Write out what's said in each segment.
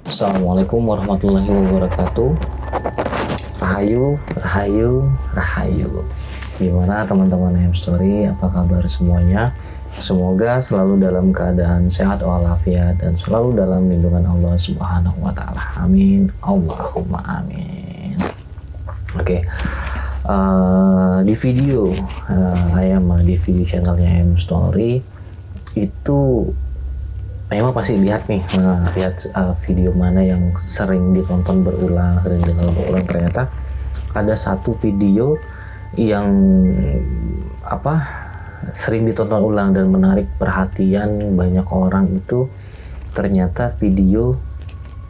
Assalamualaikum warahmatullahi wabarakatuh. Rahayu, rahayu, rahayu. Gimana teman-teman Hamstory? Apa kabar semuanya? Semoga selalu dalam keadaan sehat walafiat dan selalu dalam lindungan Allah Subhanahu wa taala. Amin. Allahumma amin. Oke. Di video di video channelnya Hamstory itu memang pasti lihat nih, video mana yang sering ditonton berulang, ternyata ada satu video yang sering ditonton ulang dan menarik perhatian banyak orang. Itu ternyata video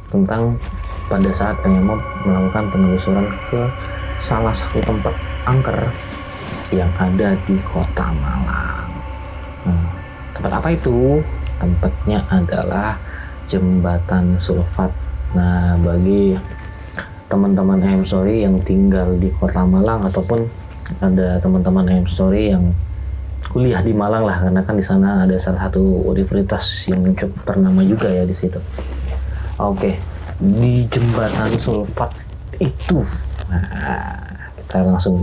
tentang pada saat Ayama melakukan penelusuran ke salah satu tempat angker yang ada di Kota Malang. Tempat apa itu? Tempatnya adalah Jembatan Sulfat. Nah, bagi teman-teman Hamstory yang tinggal di Kota Malang ataupun ada teman-teman Hamstory yang kuliah di Malang lah, karena kan di sana ada salah satu universitas yang cukup ternama juga ya di situ. Oke, di Jembatan Sulfat itu,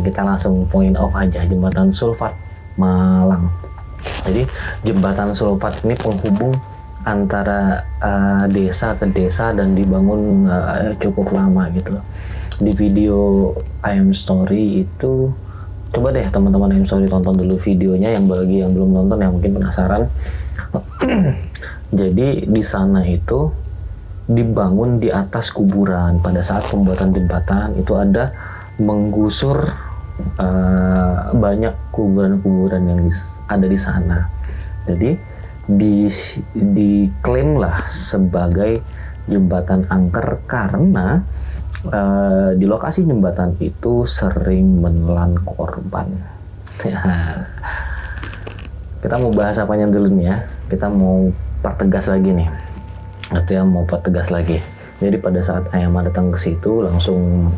kita langsung point off aja, Jembatan Sulfat Malang. Jadi Jembatan Sulfat ini penghubung antara desa ke desa dan dibangun cukup lama gitu. Di video Hamstory itu, coba deh teman-teman Hamstory tonton dulu videonya, yang bagi yang belum nonton yang mungkin penasaran. Jadi di sana itu dibangun di atas kuburan. Pada saat pembuatan jembatan itu ada menggusur banyak kuburan-kuburan yang ada di sana. Jadi diklaim lah sebagai jembatan angker karena di lokasi jembatan itu sering menelan korban. Kita mau bahas apanya dulu nih ya? Kita mau pertegas lagi nih. Jadi pada saat Ayama datang ke situ langsung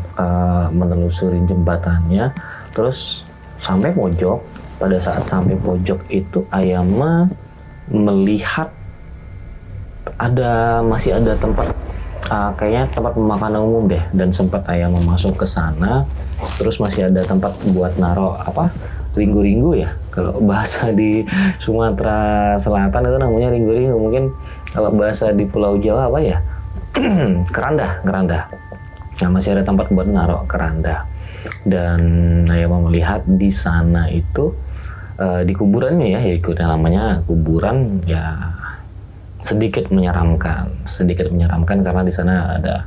menelusuri jembatannya, terus sampai pojok. Pada saat sampai pojok itu Ayama melihat masih ada tempat, kayaknya tempat pemakanan umum deh, dan sempat Ayama masuk ke sana. Terus masih ada tempat buat naro ringgu-ringgu ya, kalau bahasa di Sumatera Selatan itu namanya ringgu-ringgu, mungkin kalau bahasa di Pulau Jawa apa ya, keranda. Nah, masih ada tempat buat naruh keranda. Dan Ayama melihat di sana itu di kuburannya ya namanya kuburan ya, sedikit menyeramkan karena di sana ada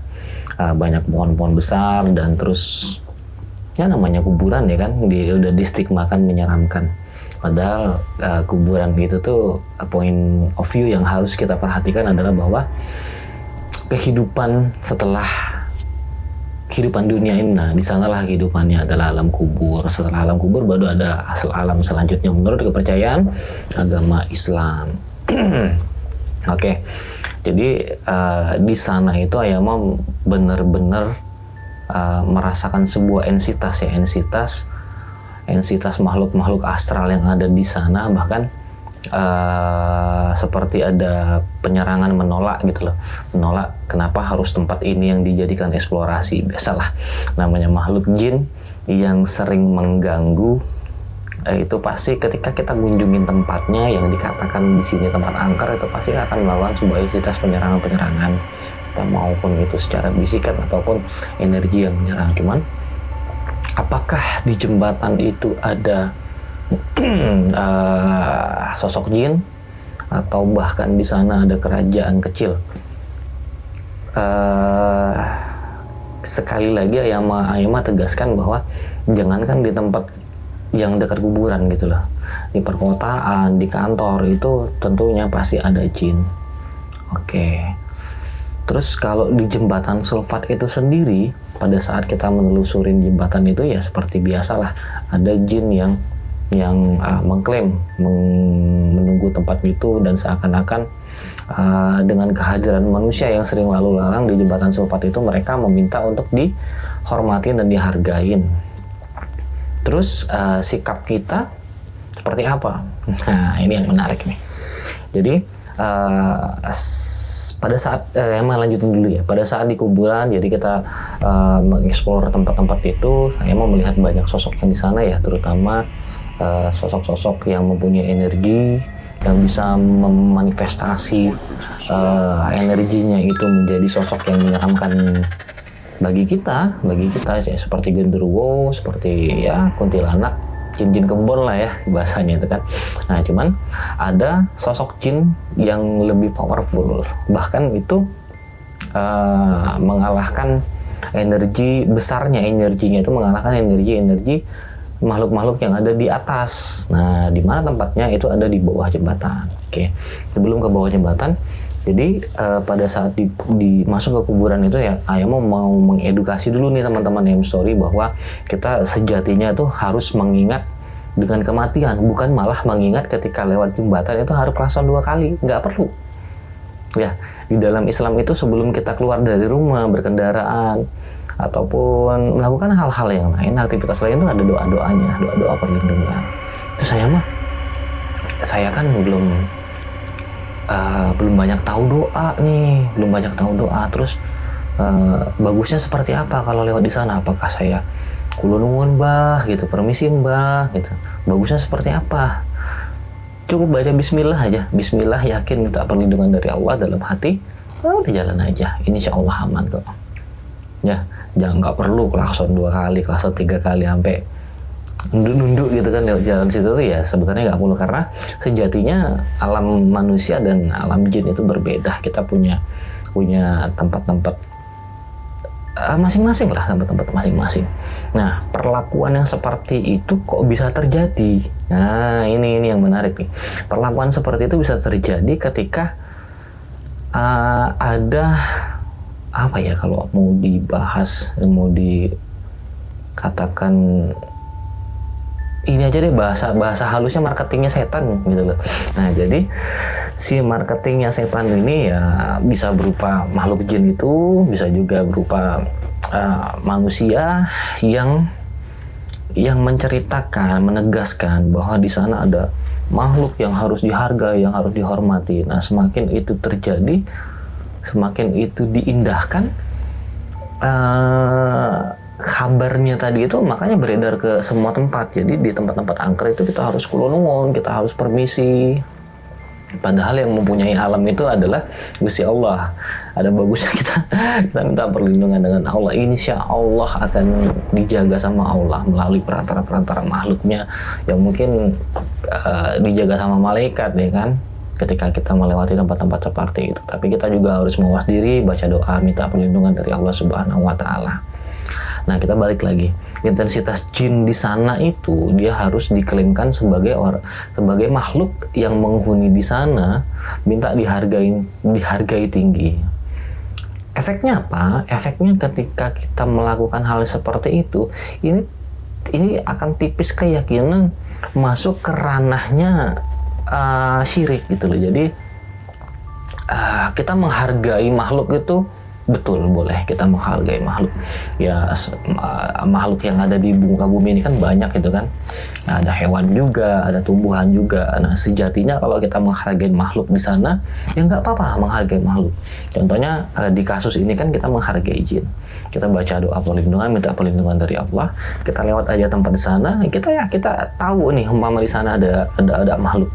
banyak pohon-pohon besar, dan terus ya namanya kuburan ya kan, udah distigmakan menyeramkan. Padahal kuburan itu tuh point of view yang harus kita perhatikan adalah bahwa kehidupan setelah kehidupan dunia ini, nah di sanalah kehidupannya adalah alam kubur. Setelah alam kubur baru ada alam selanjutnya menurut kepercayaan agama Islam. Oke. Jadi di sana itu Ayama benar-benar merasakan sebuah entitas makhluk-makhluk astral yang ada di sana. Bahkan seperti ada penyerangan menolak kenapa harus tempat ini yang dijadikan eksplorasi. Biasalah, namanya makhluk jin yang sering mengganggu. Itu pasti ketika kita kunjungin tempatnya yang dikatakan di sini tempat angker, itu pasti akan melakukan sebuah entitas penyerangan, maupun itu secara bisikan ataupun energi yang menyerang. Cuman apakah di jembatan itu ada sosok jin, atau bahkan di sana ada kerajaan kecil? Sekali lagi Ayama tegaskan bahwa jangankan di tempat yang dekat kuburan gitu loh, di perkotaan, di kantor, itu tentunya pasti ada jin. Oke. Terus kalau di Jembatan Sulfat itu sendiri, pada saat kita menelusurin jembatan itu ya seperti biasalah, ada jin yang mengklaim menunggu tempat itu, dan seakan-akan dengan kehadiran manusia yang sering lalu lalang di Jembatan Sulfat itu, mereka meminta untuk dihormatin dan dihargain. Terus sikap kita seperti apa? Nah, ini yang menarik nih. Jadi pada saat emang lanjutin dulu ya. Pada saat di kuburan, jadi kita mengeksplor tempat-tempat itu, saya mau melihat banyak sosok yang di sana ya, terutama sosok-sosok yang mempunyai energi, yang bisa memanifestasi energinya itu menjadi sosok yang menyeramkan bagi kita ya, seperti genderuwo, seperti ya kuntilanak, jin-jin kebon lah ya bahasanya itu kan. Nah, cuman ada sosok jin yang lebih powerful, bahkan itu mengalahkan energi besarnya, energinya itu mengalahkan energi makhluk-makhluk yang ada di atas. Nah, di mana tempatnya? Itu ada di bawah jembatan. Oke, sebelum ke bawah jembatan, jadi pada saat masuk ke kuburan itu ya, Ayah mau mengedukasi dulu nih teman-teman M Story bahwa kita sejatinya itu harus mengingat dengan kematian, bukan malah mengingat ketika lewat jembatan itu harus klakson 2 kali, nggak perlu. Ya, di dalam Islam itu sebelum kita keluar dari rumah, berkendaraan, ataupun melakukan hal-hal yang lain, aktivitas lain itu ada doa-doanya, doa-doa perlindungan. Itu saya kan belum banyak tahu doa nih, terus bagusnya seperti apa kalau lewat di sana? Apakah saya kulo nuwun mbah gitu, permisi mbah gitu, bagusnya seperti apa? Cukup baca bismillah aja, bismillah, yakin minta perlindungan dari Allah dalam hati, udah jalan aja, insya Allah aman kok. Ya, jangan, nggak perlu klakson 2 kali, klakson 3 kali sampai nunduk gitu kan lewat jalan situ tuh ya, sebenarnya nggak perlu, karena sejatinya alam manusia dan alam jin itu berbeda. Kita punya tempat-tempat masing-masing lah, tempat-tempat masing-masing. Nah, perlakuan yang seperti itu kok bisa terjadi? Nah, ini yang menarik nih. Perlakuan seperti itu bisa terjadi ketika ada apa ya, kalau mau dibahas, mau dikatakan ini aja deh, bahasa halusnya marketingnya setan gitu loh. Nah, jadi si marketingnya setan ini ya bisa berupa makhluk jin, itu bisa juga berupa manusia yang menceritakan, menegaskan bahwa di sana ada makhluk yang harus dihargai, yang harus dihormati. Nah, semakin itu terjadi, semakin itu diindahkan kabarnya tadi itu, makanya beredar ke semua tempat. Jadi di tempat-tempat angker itu kita harus kulo nuwun, kita harus permisi. Padahal yang mempunyai alam itu adalah Gusti Allah. Ada bagusnya kita minta perlindungan dengan Allah. Insya Allah akan dijaga sama Allah melalui perantara makhluknya yang mungkin dijaga sama malaikat ya kan, ketika kita melewati tempat-tempat seperti itu. Tapi kita juga harus mawas diri, baca doa, minta perlindungan dari Allah Subhanahu wa Ta'ala. Nah, kita balik lagi, intensitas jin di sana itu dia harus diklaimkan sebagai makhluk yang menghuni di sana, minta dihargai tinggi. Efeknya apa? Efeknya ketika kita melakukan hal seperti itu, ini akan tipis keyakinan masuk ke ranahnya syirik gitu loh. Jadi kita menghargai makhluk itu betul, boleh kita menghargai makhluk ya. Makhluk yang ada di muka bumi ini kan banyak gitu kan, nah, ada hewan juga, ada tumbuhan juga. Nah, sejatinya kalau kita menghargai makhluk di sana ya nggak apa-apa menghargai makhluk. Contohnya di kasus ini kan kita menghargai jin, kita baca doa perlindungan, minta perlindungan dari Allah, kita lewat aja tempat di sana, kita tahu nih umpama di sana ada makhluk,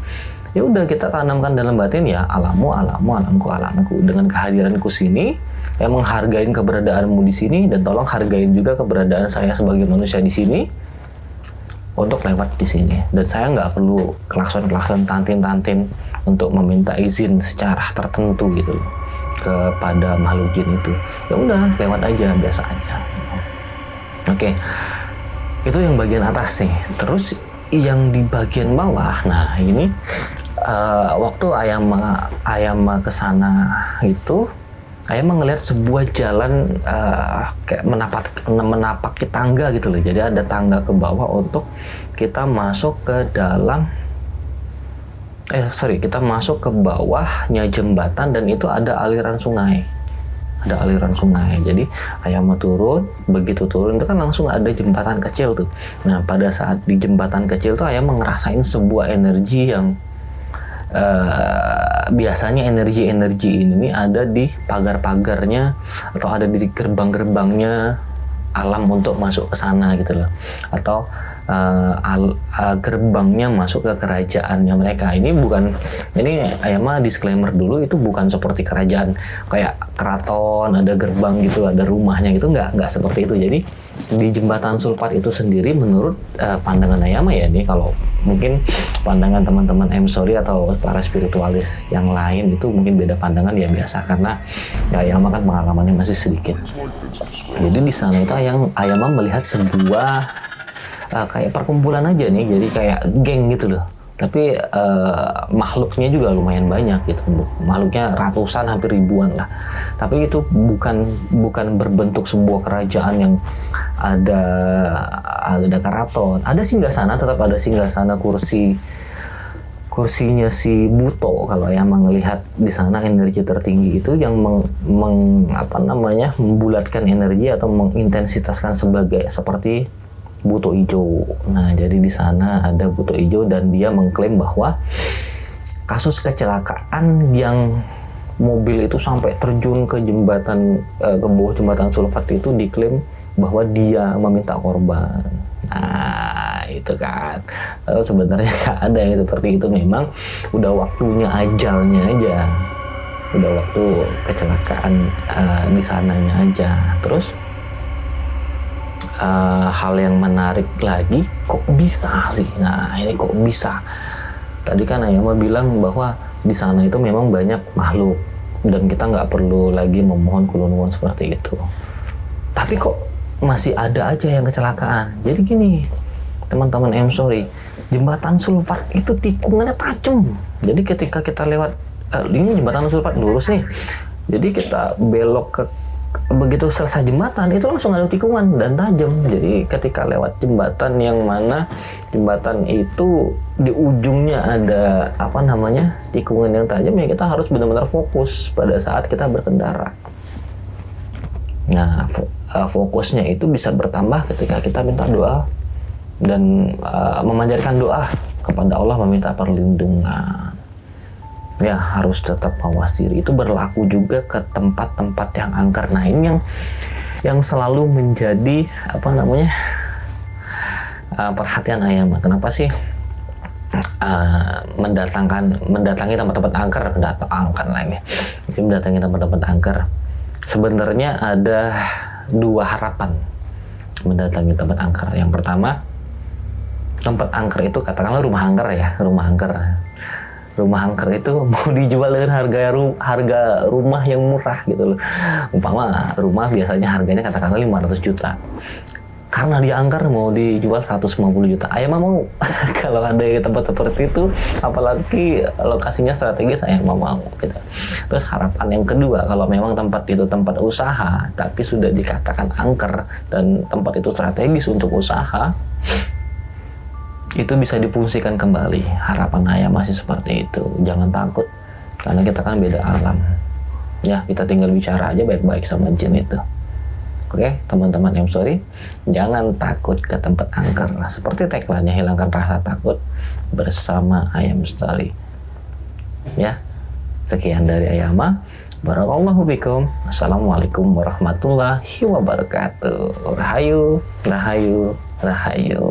ya udah kita tanamkan dalam batin ya, alamku, dengan kehadiranku sini, yang menghargai keberadaanmu di sini, dan tolong hargain juga keberadaan saya sebagai manusia di sini untuk lewat di sini. Dan saya nggak perlu klakson tantin untuk meminta izin secara tertentu gitu kepada makhluk jin itu. Ya udah, lewat aja biasa aja. Oke, itu yang bagian atas nih. Terus yang di bagian bawah, nah ini waktu ayam kesana itu, saya melihat sebuah jalan kayak menapaki tangga gitu loh. Jadi ada tangga ke bawah untuk kita masuk ke dalam kita masuk ke bawahnya jembatan, dan itu ada aliran sungai. Jadi ayam mau turun, begitu turun itu kan langsung ada jembatan kecil tuh. Nah, pada saat di jembatan kecil tuh ayam ngerasain sebuah energi yang biasanya energi-energi ini ada di pagar-pagarnya atau ada di gerbang-gerbangnya alam untuk masuk ke sana gitu loh, atau gerbangnya masuk ke kerajaannya mereka. Ini Ayama disclaimer dulu, itu bukan seperti kerajaan kayak keraton ada gerbang gitu, ada rumahnya gitu, nggak seperti itu. Jadi di jembatan Sulfat itu sendiri menurut pandangan Ayama ya, ini kalau mungkin pandangan teman-teman Sorry atau para spiritualis yang lain itu mungkin beda pandangan ya, biasa karena ya Ayama kan pengalamannya masih sedikit. Jadi di sana itu Ayama melihat sebuah kayak perkumpulan aja nih, jadi kayak geng gitu loh. Tapi makhluknya juga lumayan banyak gitu, makhluknya ratusan hampir ribuan lah. Tapi itu bukan berbentuk sebuah kerajaan yang ada keraton. Ada singgahsana, tetap ada singgahsana kursinya si Buto. Kalau yang melihat di sana energi tertinggi itu yang membulatkan energi atau mengintensitaskan seperti Buto Ijo. Nah, jadi di sana ada Buto Ijo dan dia mengklaim bahwa kasus kecelakaan yang mobil itu sampai terjun ke jembatan ke bawah jembatan Sulfat itu diklaim bahwa dia meminta korban. Nah, itu kan. Lalu sebenarnya nggak ada yang seperti itu, memang udah waktunya ajalnya aja. Udah waktu kecelakaan di sananya aja. Terus hal yang menarik lagi, kok bisa sih? Nah, ini kok bisa? Tadi kan Ayama bilang bahwa di sana itu memang banyak makhluk dan kita nggak perlu lagi memohon kulon seperti itu. Tapi kok masih ada aja yang kecelakaan. Jadi gini, teman-teman Sorry, jembatan Sulfat itu tikungannya tajam. Jadi ketika kita lewat ini jembatan Sulfat lurus nih. Jadi kita belok ke begitu selesai jembatan itu langsung ada tikungan dan tajam. Jadi ketika lewat jembatan yang mana jembatan itu di ujungnya ada tikungan yang tajam, ya kita harus benar-benar fokus pada saat kita berkendara. Nah, fokusnya itu bisa bertambah ketika kita minta doa dan memanjatkan doa kepada Allah, meminta perlindungan. Ya, harus tetap mawas diri. Itu berlaku juga ke tempat-tempat yang angker. Nah, ini yang selalu menjadi perhatian Ayama. Kenapa sih mendatangi tempat-tempat angker, mendatangi tempat-tempat angker? Sebenarnya ada dua harapan mendatangi tempat angker. Yang pertama, tempat angker itu katakanlah rumah angker. Rumah angker itu mau dijual dengan harga rumah yang murah gitu loh. Umpama rumah biasanya harganya katakanlah 500 juta. Karena dia angker mau dijual 150 juta. Ayama mau. Kalau ada tempat seperti itu, apalagi lokasinya strategis, Ayama mau gitu. Terus harapan yang kedua, kalau memang tempat itu tempat usaha tapi sudah dikatakan angker dan tempat itu strategis untuk usaha, itu bisa difungsikan kembali. Harapan Ayama masih seperti itu. Jangan takut, karena kita kan beda alam. Ya, kita tinggal bicara aja baik-baik sama jin itu. Oke, teman-teman Sorry, jangan takut ke tempat angker. Seperti tagline-nya, hilangkan rasa takut bersama Sorry. Ya, sekian dari Ayama. Barakallahu fikum. Assalamualaikum warahmatullahi wabarakatuh. Rahayu, rahayu, rahayu.